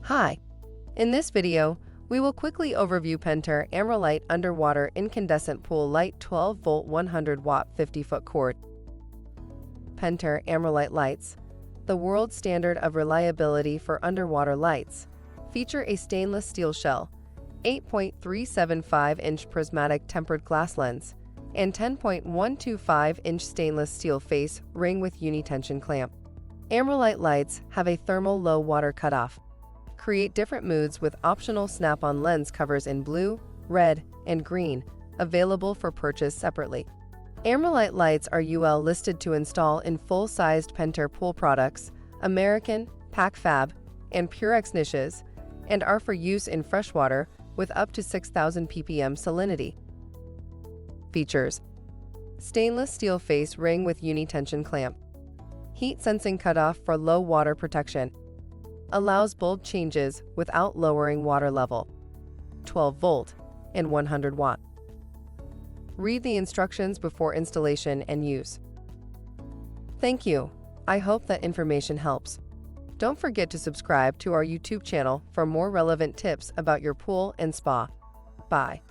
Hi! In this video, we will quickly overview Pentair Amerlite Underwater Incandescent Pool Light 12-volt 100-watt 50-foot cord. Pentair Amerlite lights, the world standard of reliability for underwater lights, feature a stainless steel shell, 8.375-inch prismatic tempered glass lens, and 10.125-inch stainless steel face ring with Uni-Tension clamp. Amerlite lights have a thermal low water cutoff. Create different moods with optional snap-on lens covers in blue, red, and green, available for purchase separately. Amerlite lights are UL listed to install in full-sized Pentair Pool Products, American, PacFab, and Purex niches, and are for use in freshwater with up to 6,000 ppm salinity. Features: stainless steel face ring with Uni-Tension clamp, heat sensing cutoff for low water protection, allows bulb changes without lowering water level, 12-volt and 100-watt. Read the instructions before installation and use. Thank you. I hope that information helps. Don't forget to subscribe to our YouTube channel for more relevant tips about your pool and spa. Bye.